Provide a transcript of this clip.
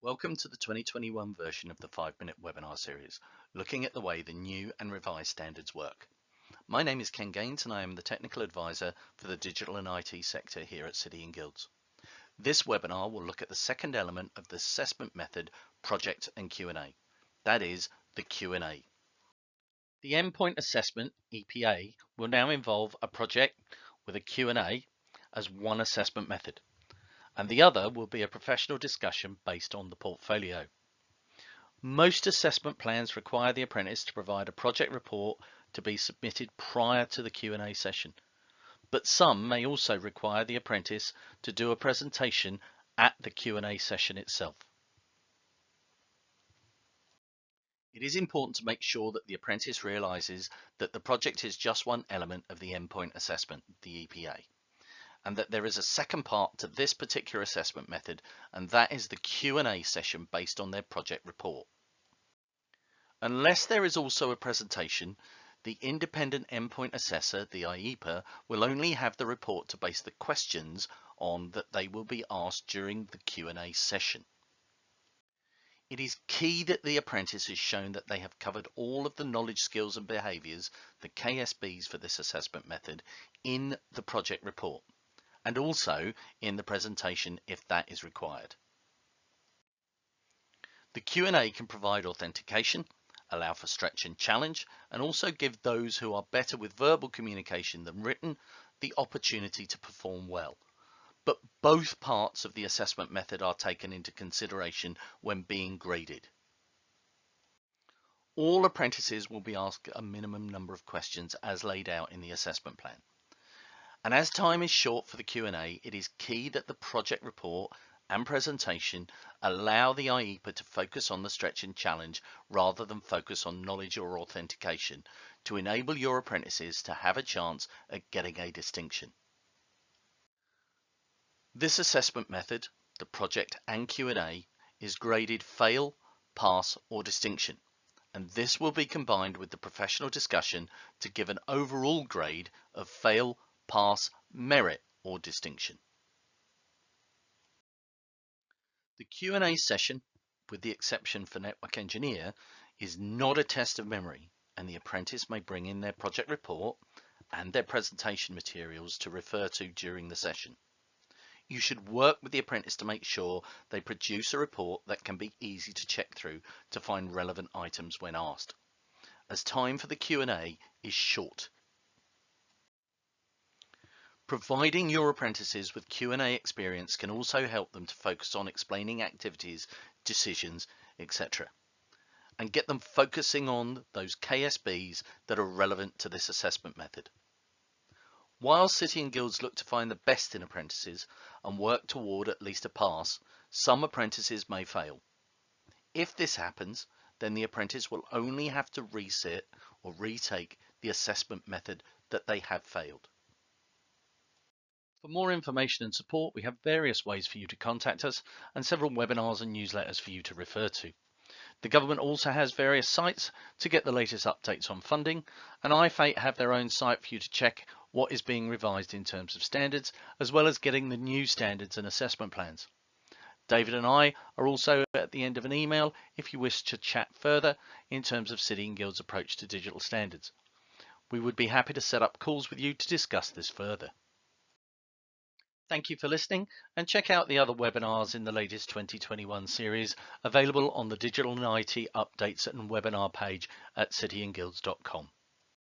Welcome to the 2021 version of the 5-minute webinar series, looking at the way the new and revised standards work. My name is Ken Gaines and I am the Technical Advisor for the Digital and IT sector here at City and Guilds. This webinar will look at the second element of the assessment method, project and Q&A. That is, the Q&A. The endpoint assessment, EPA, will now involve a project with a Q&A as one assessment method, and the other will be a professional discussion based on the portfolio. Most assessment plans require the apprentice to provide a project report to be submitted prior to the Q&A session, but some may also require the apprentice to do a presentation at the Q&A session itself. It is important to make sure that the apprentice realizes that the project is just one element of the endpoint assessment, the EPA, and that there is a second part to this particular assessment method, and that is the Q&A session based on their project report. Unless there is also a presentation, the independent endpoint assessor, the IEPA, will only have the report to base the questions on that they will be asked during the Q&A session. It is key that the apprentice is shown that they have covered all of the knowledge, skills and behaviours, the KSBs for this assessment method, in the project report, and also in the presentation if that is required. The Q&A can provide authentication, allow for stretch and challenge, and also give those who are better with verbal communication than written the opportunity to perform well. But both parts of the assessment method are taken into consideration when being graded. All apprentices will be asked a minimum number of questions as laid out in the assessment plan. And as time is short for the Q&A, it is key that the project report and presentation allow the IEPA to focus on the stretch and challenge rather than focus on knowledge or authentication to enable your apprentices to have a chance at getting a distinction. This assessment method, the project and Q&A, is graded fail, pass or distinction, and this will be combined with the professional discussion to give an overall grade of fail, pass, merit or distinction. The Q&A session, with the exception for network engineer, is not a test of memory, and the apprentice may bring in their project report and their presentation materials to refer to during the session. You should work with the apprentice to make sure they produce a report that can be easy to check through to find relevant items when asked, as time for the Q&A is short. Providing your apprentices with Q&A experience can also help them to focus on explaining activities, decisions, etc., and get them focusing on those KSBs that are relevant to this assessment method. While City and Guilds look to find the best in apprentices and work toward at least a pass, some apprentices may fail. If this happens, then the apprentice will only have to resit or retake the assessment method that they have failed. For more information and support, we have various ways for you to contact us and several webinars and newsletters for you to refer to. The government also has various sites to get the latest updates on funding, and IFATE have their own site for you to check what is being revised in terms of standards, as well as getting the new standards and assessment plans. David and I are also at the end of an email if you wish to chat further in terms of City and Guilds' approach to digital standards. We would be happy to set up calls with you to discuss this further. Thank you for listening, and check out the other webinars in the latest 2021 series available on the Digital and IT Updates and Webinar page at cityandguilds.com.